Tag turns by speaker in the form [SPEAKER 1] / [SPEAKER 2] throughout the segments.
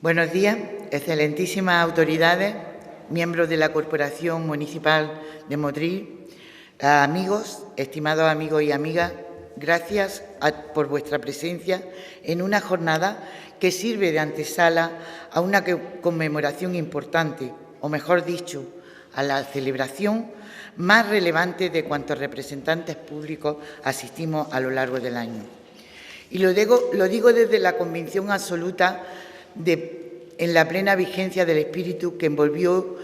[SPEAKER 1] Buenos días, excelentísimas autoridades, miembros de la Corporación Municipal de Motril, amigos, estimados amigos y amigas, gracias por vuestra presencia en una jornada que sirve de antesala a una conmemoración importante, o mejor dicho, a la celebración más relevante de cuantos representantes públicos asistimos a lo largo del año. Y lo digo desde la convicción absoluta en la plena vigencia del espíritu que envolvió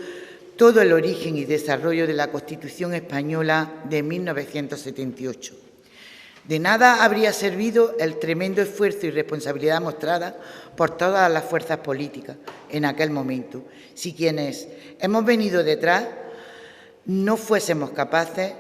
[SPEAKER 1] todo el origen y desarrollo de la Constitución española de 1978. De nada habría servido el tremendo esfuerzo y responsabilidad mostrada por todas las fuerzas políticas en aquel momento, si quienes hemos venido detrás no fuésemos capaces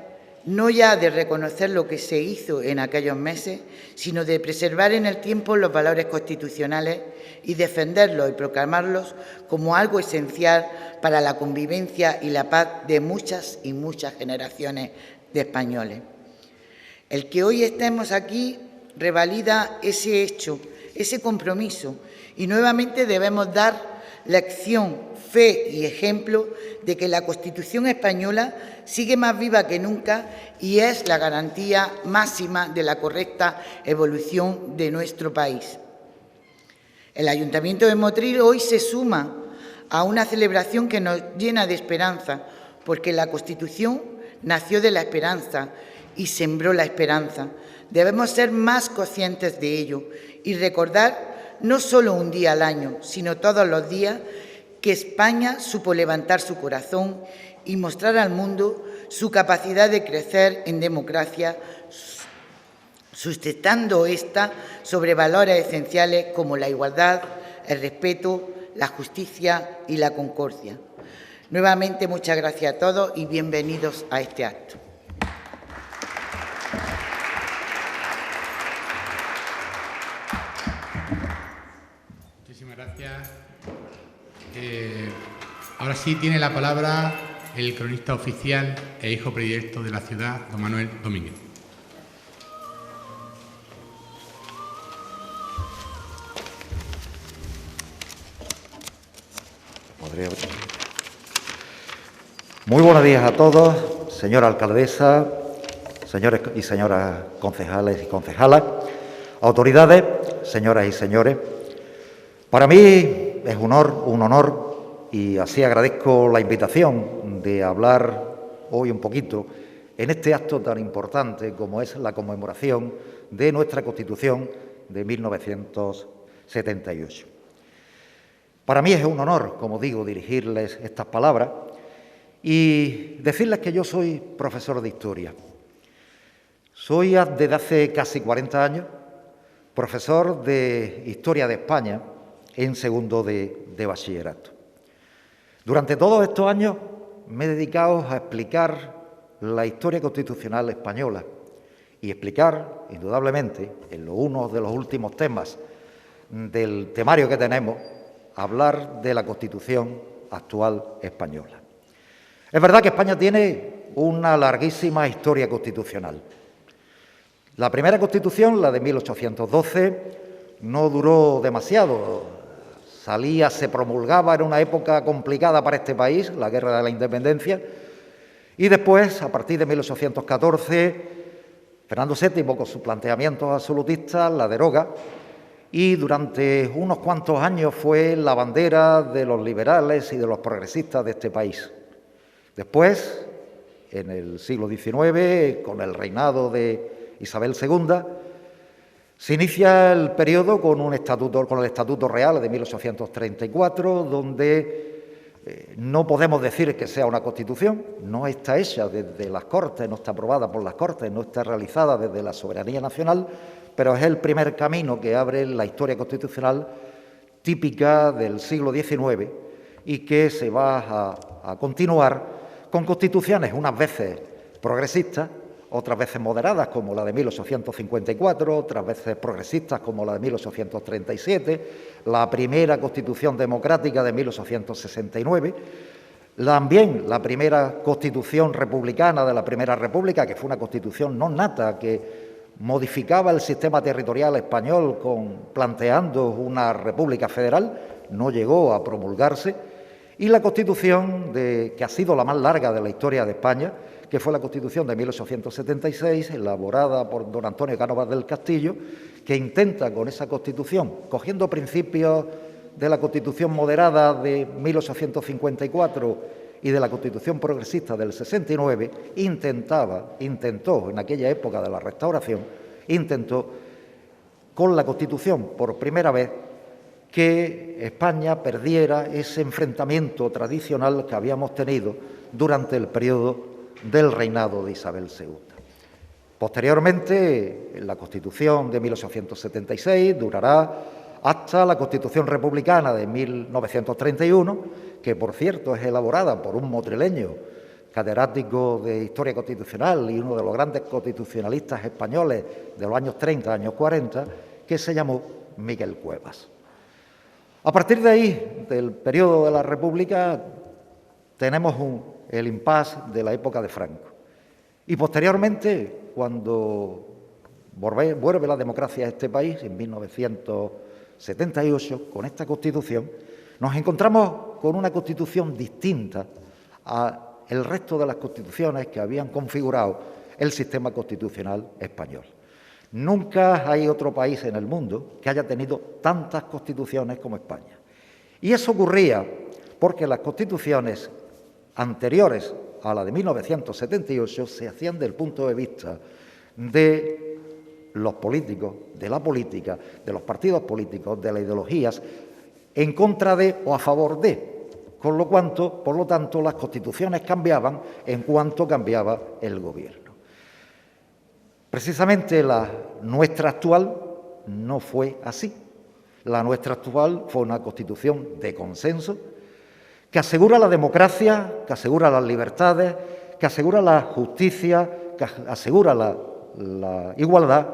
[SPEAKER 1] no ya de reconocer lo que se hizo en aquellos meses, sino de preservar en el tiempo los valores constitucionales y defenderlos y proclamarlos como algo esencial para la convivencia y la paz de muchas y muchas generaciones de españoles. El que hoy estemos aquí revalida ese hecho, ese compromiso, y nuevamente debemos dar lección, fe y ejemplo de que la Constitución española sigue más viva que nunca y es la garantía máxima de la correcta evolución de nuestro país. El Ayuntamiento de Motril hoy se suma a una celebración que nos llena de esperanza, porque la Constitución nació de la esperanza y sembró la esperanza. Debemos ser más conscientes de ello y recordar no solo un día al año, sino todos los días, que España supo levantar su corazón y mostrar al mundo su capacidad de crecer en democracia, sustentando esta sobre valores esenciales como la igualdad, el respeto, la justicia y la concordia. Nuevamente, muchas gracias a todos y bienvenidos a este acto.
[SPEAKER 2] Muchísimas gracias. Ahora sí tiene la palabra el cronista oficial e hijo predilecto de la ciudad, don Manuel Domínguez.
[SPEAKER 3] Muy buenos días a todos, señora alcaldesa, señores y señoras concejales y concejalas, autoridades, señoras y señores. Para mí es un honor, y así agradezco la invitación de hablar hoy un poquito en este acto tan importante como es la conmemoración de nuestra Constitución de 1978. Para mí es un honor, como digo, dirigirles estas palabras y decirles que yo soy profesor de Historia. Soy desde hace casi 40 años profesor de Historia de España en segundo de bachillerato. Durante todos estos años me he dedicado a explicar la historia constitucional española y explicar, indudablemente, en uno de los últimos temas del temario que tenemos, hablar de la Constitución actual española. Es verdad que España tiene una larguísima historia constitucional. La primera Constitución, la de 1812, no duró demasiado. Se promulgaba en una época complicada para este país, la Guerra de la Independencia, y después, a partir de 1814, Fernando VII, con sus planteamientos absolutistas, la deroga, y durante unos cuantos años fue la bandera de los liberales y de los progresistas de este país. Después, en el siglo XIX, con el reinado de Isabel II, se inicia el periodo con el Estatuto Real de 1834, donde no podemos decir que sea una Constitución, no está hecha desde las Cortes, no está aprobada por las Cortes, no está realizada desde la soberanía nacional, pero es el primer camino que abre la historia constitucional típica del siglo XIX y que se va a continuar con constituciones unas veces progresistas, otras veces moderadas, como la de 1854, otras veces progresistas, como la de 1837, la primera Constitución democrática de 1869, también la primera Constitución republicana de la Primera República, que fue una Constitución non nata, que modificaba el sistema territorial español planteando una república federal, no llegó a promulgarse, y la Constitución, que ha sido la más larga de la historia de España, que fue la Constitución de 1876, elaborada por don Antonio Cánovas del Castillo, que intenta con esa Constitución, cogiendo principios de la Constitución moderada de 1854 y de la Constitución progresista del 69, intentó, en aquella época de la Restauración, con la Constitución, por primera vez, que España perdiera ese enfrentamiento tradicional que habíamos tenido durante el periodo del reinado de Isabel II. Posteriormente, la Constitución de 1876 durará hasta la Constitución republicana de 1931, que por cierto es elaborada por un motrileño, catedrático de Historia Constitucional y uno de los grandes constitucionalistas españoles de los años 30, años 40, que se llamó Miguel Cuevas. A partir de ahí, del periodo de la República, tenemos el impasse de la época de Franco. Y posteriormente, cuando vuelve la democracia a este país, en 1978, con esta Constitución, nos encontramos con una Constitución distinta al resto de las constituciones que habían configurado el sistema constitucional español. Nunca hay otro país en el mundo que haya tenido tantas constituciones como España. Y eso ocurría porque las constituciones anteriores a la de 1978 se hacían desde el punto de vista de los políticos, de la política, de los partidos políticos, de las ideologías, en contra de o a favor de. Por lo tanto, las constituciones cambiaban en cuanto cambiaba el gobierno. Precisamente la nuestra actual no fue así. La nuestra actual fue una constitución de consenso que asegura la democracia, que asegura las libertades, que asegura la justicia, que asegura la igualdad,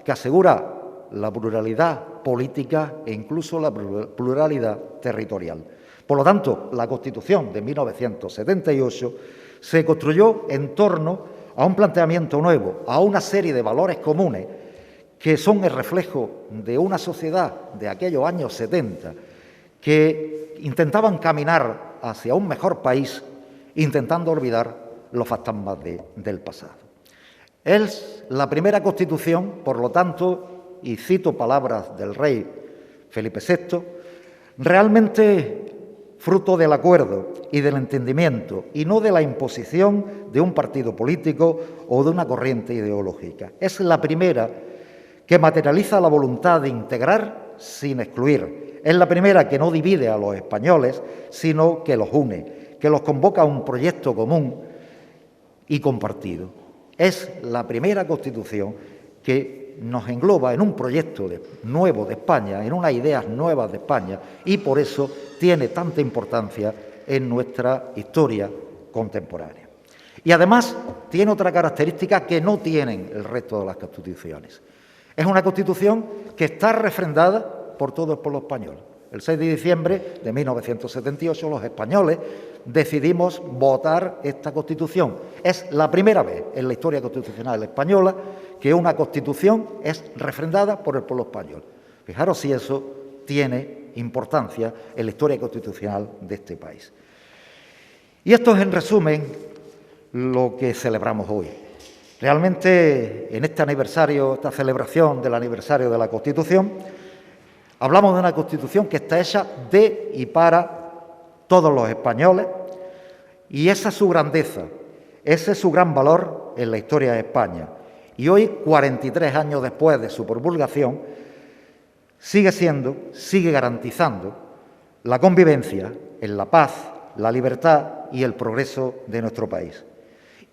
[SPEAKER 3] que asegura la pluralidad política e incluso la pluralidad territorial. Por lo tanto, la Constitución de 1978 se construyó en torno a un planteamiento nuevo, a una serie de valores comunes que son el reflejo de una sociedad de aquellos años 70 que intentaban caminar hacia un mejor país, intentando olvidar los fantasmas del pasado. Es la primera Constitución, por lo tanto, y cito palabras del rey Felipe VI, realmente fruto del acuerdo y del entendimiento, y no de la imposición de un partido político o de una corriente ideológica. Es la primera que materializa la voluntad de integrar sin excluir. Es la primera que no divide a los españoles, sino que los une, que los convoca a un proyecto común y compartido. Es la primera Constitución que nos engloba en un proyecto nuevo de España, en unas ideas nuevas de España, y por eso tiene tanta importancia en nuestra historia contemporánea. Y además tiene otra característica que no tienen el resto de las constituciones. Es una Constitución que está refrendada por todo el pueblo español. El 6 de diciembre de 1978 los españoles decidimos votar esta Constitución. Es la primera vez en la historia constitucional española que una Constitución es refrendada por el pueblo español. Fijaros si eso tiene importancia en la historia constitucional de este país. Y esto es, en resumen, lo que celebramos hoy. Realmente, en este aniversario, esta celebración del aniversario de la Constitución, hablamos de una Constitución que está hecha de y para todos los españoles, y esa es su grandeza, ese es su gran valor en la historia de España. Y hoy, 43 años después de su promulgación, sigue garantizando la convivencia en la paz, la libertad y el progreso de nuestro país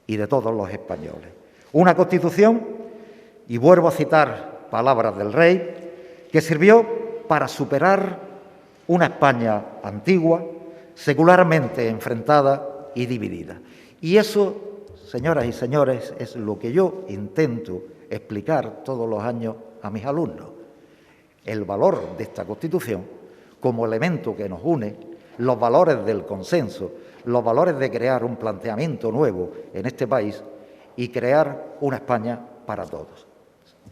[SPEAKER 3] y de todos los españoles. Una Constitución, y vuelvo a citar palabras del rey, que sirvió para superar una España antigua, secularmente enfrentada y dividida. Y eso, señoras y señores, es lo que yo intento explicar todos los años a mis alumnos. El valor de esta Constitución como elemento que nos une, los valores del consenso, los valores de crear un planteamiento nuevo en este país y crear una España para todos.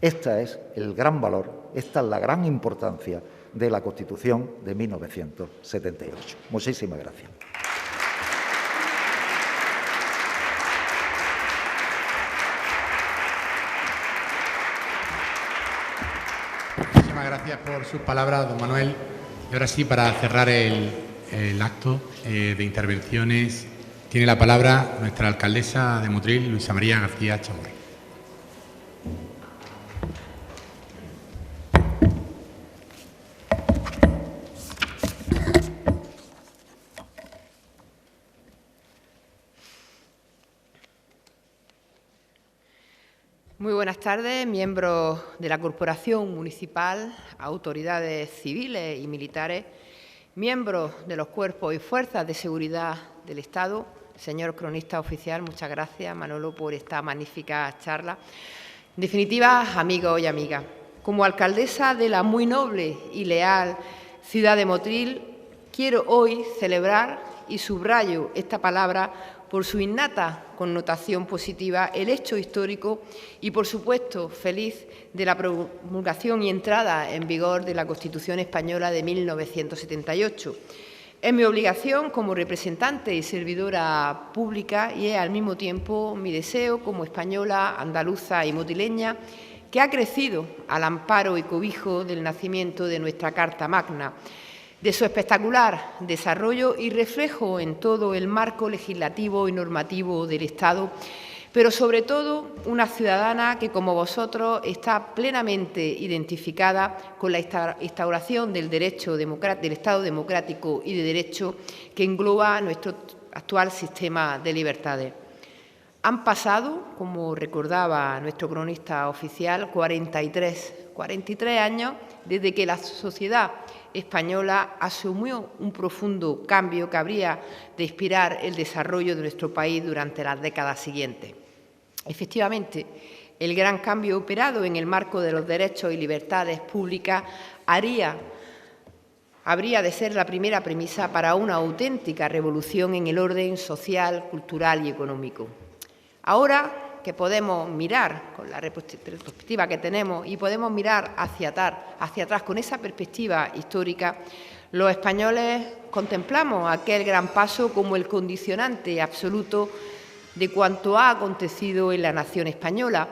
[SPEAKER 3] Este es el gran valor, esta es la gran importancia de la Constitución de 1978. Muchísimas gracias.
[SPEAKER 2] Muchísimas gracias por sus palabras, don Manuel. Y ahora sí, para cerrar el acto de intervenciones, tiene la palabra nuestra alcaldesa de Motril, Luisa María García Chamorro.
[SPEAKER 4] Muy buenas tardes, miembros de la Corporación Municipal, autoridades civiles y militares, miembros de los cuerpos y fuerzas de seguridad del Estado. Señor cronista oficial, muchas gracias, Manolo, por esta magnífica charla. En definitiva, amigos y amigas, como alcaldesa de la muy noble y leal ciudad de Motril, quiero hoy celebrar, y subrayo esta palabra por su innata connotación positiva, el hecho histórico y, por supuesto, feliz de la promulgación y entrada en vigor de la Constitución española de 1978. Es mi obligación como representante y servidora pública y es al mismo tiempo mi deseo como española, andaluza y motrileña, que ha crecido al amparo y cobijo del nacimiento de nuestra Carta Magna, de su espectacular desarrollo y reflejo en todo el marco legislativo y normativo del Estado, pero sobre todo una ciudadana que, como vosotros, está plenamente identificada con la instauración del derecho del Estado democrático y de derecho que engloba nuestro actual sistema de libertades. Han pasado, como recordaba nuestro cronista oficial, 43 años desde que la sociedad española asumió un profundo cambio que habría de inspirar el desarrollo de nuestro país durante las décadas siguientes. Efectivamente, el gran cambio operado en el marco de los derechos y libertades públicas habría de ser la primera premisa para una auténtica revolución en el orden social, cultural y económico. Ahora que podemos mirar con la perspectiva que tenemos y podemos mirar hacia atrás con esa perspectiva histórica, los españoles contemplamos aquel gran paso como el condicionante absoluto de cuanto ha acontecido en la nación española,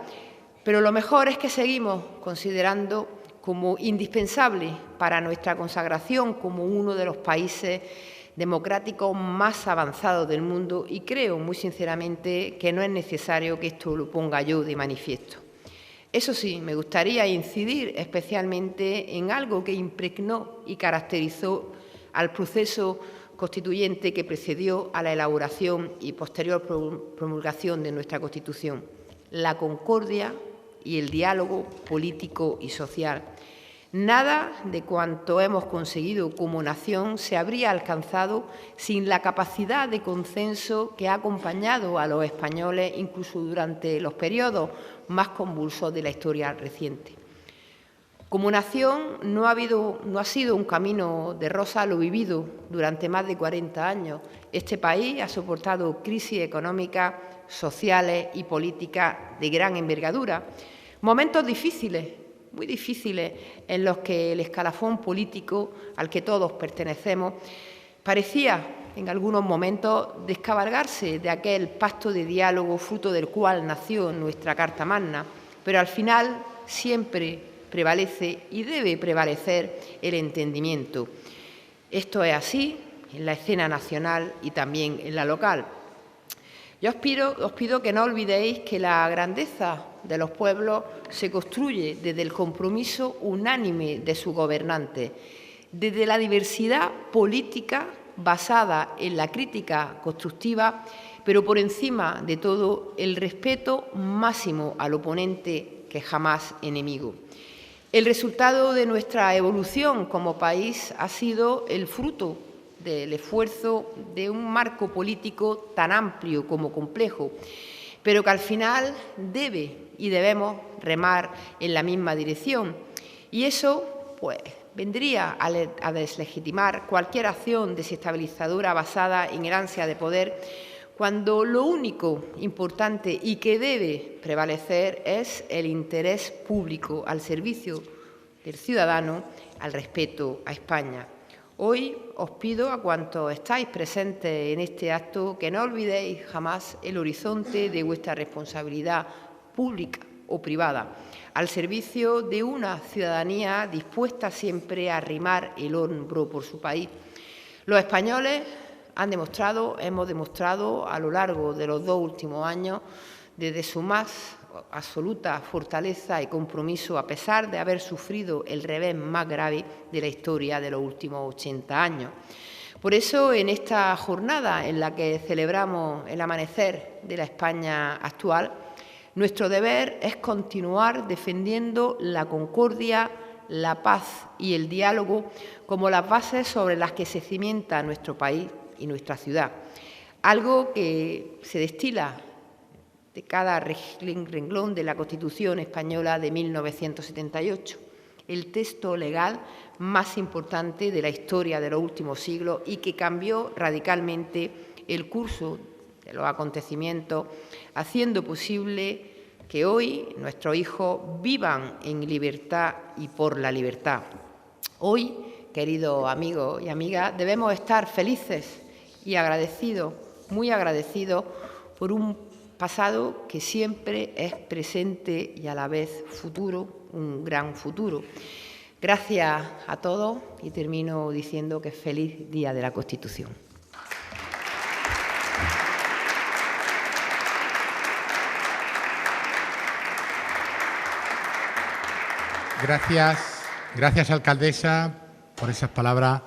[SPEAKER 4] pero lo mejor es que seguimos considerando como indispensable para nuestra consagración como uno de los países democráticos más avanzados del mundo, y creo muy sinceramente que no es necesario que esto lo ponga yo de manifiesto. Eso sí, me gustaría incidir especialmente en algo que impregnó y caracterizó al proceso constituyente que precedió a la elaboración y posterior promulgación de nuestra Constitución: la concordia y el diálogo político y social. Nada de cuanto hemos conseguido como nación se habría alcanzado sin la capacidad de consenso que ha acompañado a los españoles incluso durante los periodos más convulsos de la historia reciente. Como nación no ha sido un camino de rosa lo vivido durante más de 40 años. Este país ha soportado crisis económicas, sociales y políticas de gran envergadura, momentos difíciles, muy difíciles, en los que el escalafón político al que todos pertenecemos parecía en algunos momentos descabalgarse de aquel pacto de diálogo fruto del cual nació nuestra Carta Magna, pero al final siempre prevalece y debe prevalecer el entendimiento. Esto es así en la escena nacional y también en la local. Yo os pido que no olvidéis que la grandeza de los pueblos se construye desde el compromiso unánime de sus gobernantes, desde la diversidad política basada en la crítica constructiva, pero por encima de todo el respeto máximo al oponente, que jamás enemigo. El resultado de nuestra evolución como país ha sido el fruto del esfuerzo de un marco político tan amplio como complejo, pero que al final debemos remar en la misma dirección. Y eso, pues, vendría a deslegitimar cualquier acción desestabilizadora basada en el ansia de poder, cuando lo único importante y que debe prevalecer es el interés público al servicio del ciudadano, al respeto a España. Hoy os pido a cuantos estáis presentes en este acto que no olvidéis jamás el horizonte de vuestra responsabilidad pública o privada, al servicio de una ciudadanía dispuesta siempre a arrimar el hombro por su país. Los españoles hemos demostrado a lo largo de los 2 últimos años, desde su más absoluta fortaleza y compromiso, a pesar de haber sufrido el revés más grave de la historia de los últimos 80 años. Por eso, en esta jornada en la que celebramos el amanecer de la España actual, nuestro deber es continuar defendiendo la concordia, la paz y el diálogo como las bases sobre las que se cimienta nuestro país y nuestra ciudad, algo que se destila de cada renglón de la Constitución española de 1978, el texto legal más importante de la historia de los últimos siglos y que cambió radicalmente el curso de los acontecimientos, haciendo posible que hoy nuestros hijos vivan en libertad y por la libertad. Hoy, queridos amigos y amigas, debemos estar felices y agradecidos, muy agradecidos, por un pasado que siempre es presente y a la vez futuro, un gran futuro. Gracias a todos y termino diciendo que feliz Día de la Constitución.
[SPEAKER 2] Gracias, alcaldesa, por esas palabras.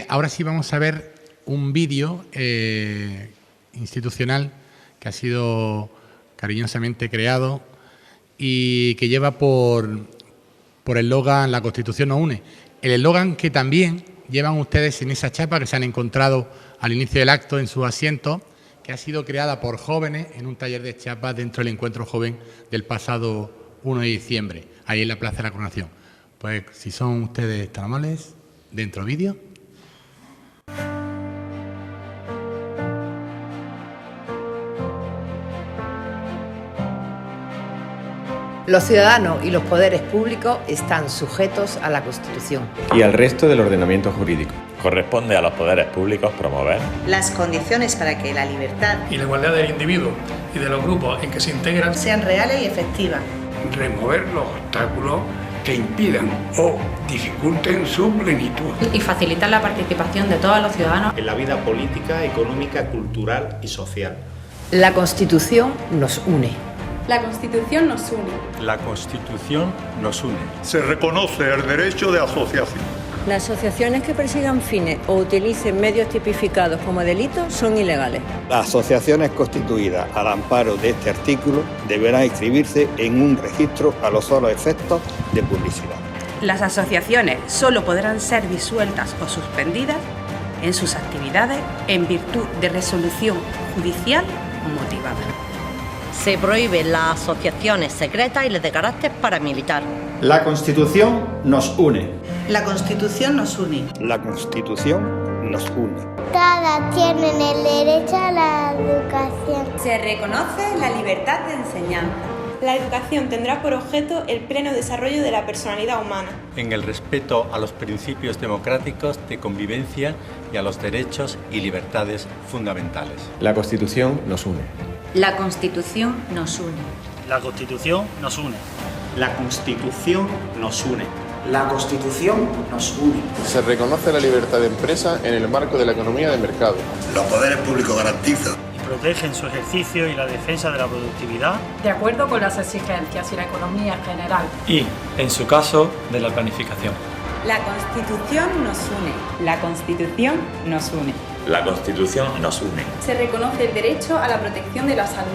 [SPEAKER 2] Ahora sí vamos a ver un vídeo institucional que ha sido cariñosamente creado y que lleva por el eslogan "La Constitución nos une". El eslogan que también llevan ustedes en esa chapa que se han encontrado al inicio del acto en sus asientos, que ha sido creada por jóvenes en un taller de chapas dentro del encuentro joven del pasado 1 de diciembre, ahí en la Plaza de la Coronación. Pues si son ustedes tan amables, dentro vídeo.
[SPEAKER 4] Los ciudadanos y los poderes públicos están sujetos a la Constitución
[SPEAKER 5] y al resto del ordenamiento jurídico.
[SPEAKER 6] Corresponde a los poderes públicos promover
[SPEAKER 7] las condiciones para que la libertad
[SPEAKER 8] y la igualdad del individuo y de los grupos en que se integran
[SPEAKER 7] sean reales y efectivas.
[SPEAKER 9] Remover los obstáculos que impidan o dificulten su plenitud.
[SPEAKER 10] Y facilitar la participación de todos los ciudadanos
[SPEAKER 11] en la vida política, económica, cultural y social.
[SPEAKER 4] La Constitución nos une.
[SPEAKER 12] La Constitución nos une.
[SPEAKER 13] La Constitución nos une.
[SPEAKER 14] Se reconoce el derecho de asociación.
[SPEAKER 15] Las asociaciones que persigan fines o utilicen medios tipificados como delitos son ilegales.
[SPEAKER 16] Las asociaciones constituidas al amparo de este artículo deberán inscribirse en un registro a los solos efectos de publicidad.
[SPEAKER 17] Las asociaciones solo podrán ser disueltas o suspendidas en sus actividades en virtud de resolución judicial motivada.
[SPEAKER 18] Se prohíben las asociaciones secretas y las de carácter paramilitar.
[SPEAKER 19] La Constitución nos une.
[SPEAKER 7] La Constitución nos une.
[SPEAKER 16] La Constitución nos une.
[SPEAKER 20] Todas tienen el derecho a la educación.
[SPEAKER 12] Se reconoce la libertad de enseñanza.
[SPEAKER 21] La educación tendrá por objeto el pleno desarrollo de la personalidad humana.
[SPEAKER 13] En el respeto a los principios democráticos de convivencia y a los derechos y libertades fundamentales.
[SPEAKER 5] La Constitución nos une.
[SPEAKER 10] La Constitución nos une.
[SPEAKER 22] La Constitución nos une.
[SPEAKER 11] La Constitución nos une.
[SPEAKER 23] La Constitución nos une.
[SPEAKER 24] Se reconoce la libertad de empresa en el marco de la economía de mercado.
[SPEAKER 25] Los poderes públicos garantizan
[SPEAKER 22] y protegen su ejercicio y la defensa de la productividad,
[SPEAKER 12] de acuerdo con las exigencias y la economía general.
[SPEAKER 22] Y, en su caso, de la planificación.
[SPEAKER 12] La Constitución nos une.
[SPEAKER 10] La Constitución nos une.
[SPEAKER 6] La Constitución nos une.
[SPEAKER 12] Se reconoce el derecho a la protección de la salud.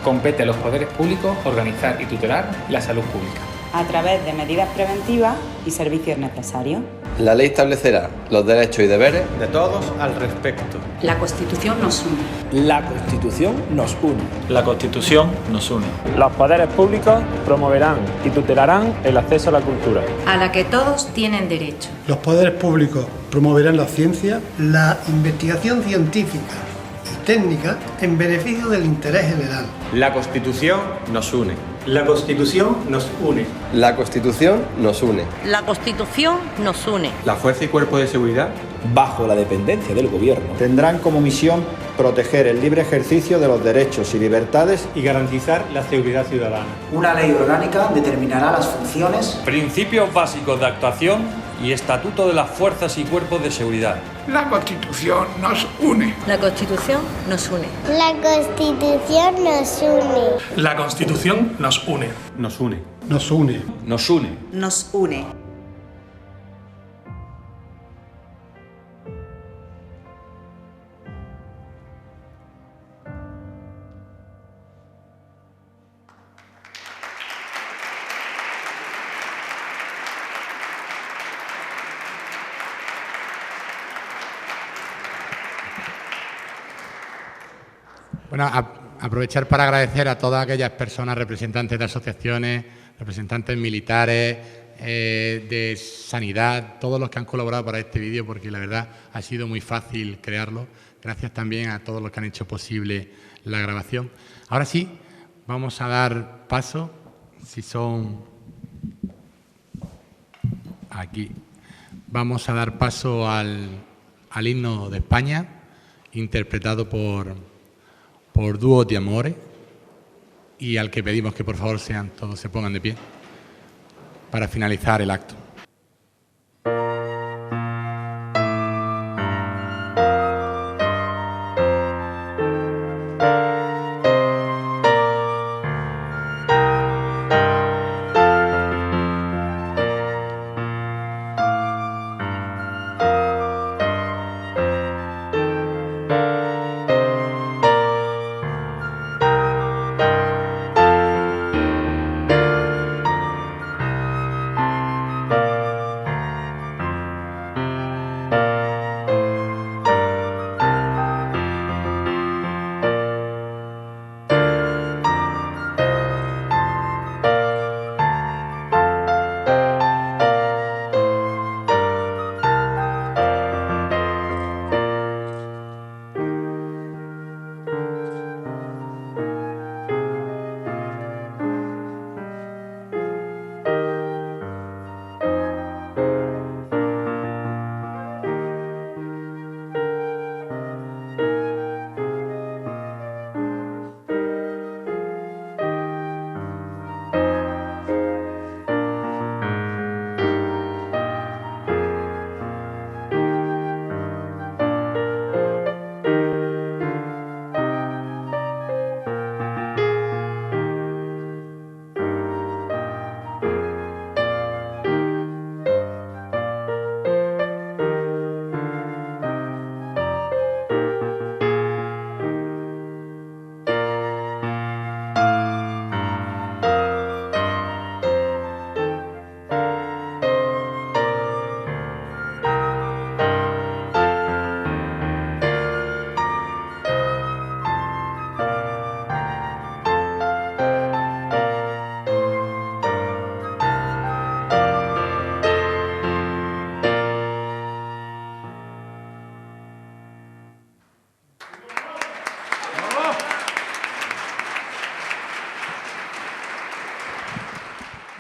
[SPEAKER 26] Compete a los poderes públicos organizar y tutelar la salud pública
[SPEAKER 10] a través de medidas preventivas y servicios necesarios.
[SPEAKER 5] La ley establecerá los derechos y deberes
[SPEAKER 11] de todos al respecto.
[SPEAKER 10] La Constitución nos une.
[SPEAKER 23] La Constitución nos une.
[SPEAKER 22] La Constitución nos une.
[SPEAKER 27] Los poderes públicos promoverán y tutelarán el acceso a la cultura,
[SPEAKER 10] a la que todos tienen derecho.
[SPEAKER 28] Los poderes públicos promoverán la ciencia, la investigación científica
[SPEAKER 1] y técnicas en beneficio del interés general.
[SPEAKER 5] La Constitución nos une.
[SPEAKER 27] La Constitución nos une.
[SPEAKER 5] La Constitución nos une.
[SPEAKER 18] La Constitución nos une.
[SPEAKER 5] La Fuerza y Cuerpo de Seguridad,
[SPEAKER 23] bajo la dependencia del Gobierno,
[SPEAKER 19] tendrán como misión proteger el libre ejercicio de los derechos y libertades
[SPEAKER 27] y garantizar la seguridad ciudadana.
[SPEAKER 23] Una ley orgánica determinará las funciones,
[SPEAKER 22] Principios básicos de actuación y estatuto de las fuerzas y cuerpos de seguridad.
[SPEAKER 2] La Constitución nos une.
[SPEAKER 15] La Constitución nos une.
[SPEAKER 20] La Constitución nos une.
[SPEAKER 27] La Constitución nos une. Nos une.
[SPEAKER 1] Nos une.
[SPEAKER 22] Nos une.
[SPEAKER 7] Nos une.
[SPEAKER 3] Bueno, aprovechar para agradecer a todas aquellas personas, representantes de asociaciones, representantes militares, de sanidad, todos los que han colaborado para este vídeo, porque la verdad ha sido muy fácil crearlo. Gracias también a todos los que han hecho posible la grabación. Ahora sí, vamos a dar paso, si son aquí, vamos a dar paso al himno de España, interpretado por Dúo d'Amore, y al que pedimos que por favor todos se pongan de pie para finalizar el acto.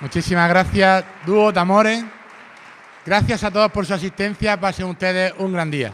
[SPEAKER 3] Muchísimas gracias, Dúo d'Amore. Gracias a todos por su asistencia. Pasen ustedes un gran día.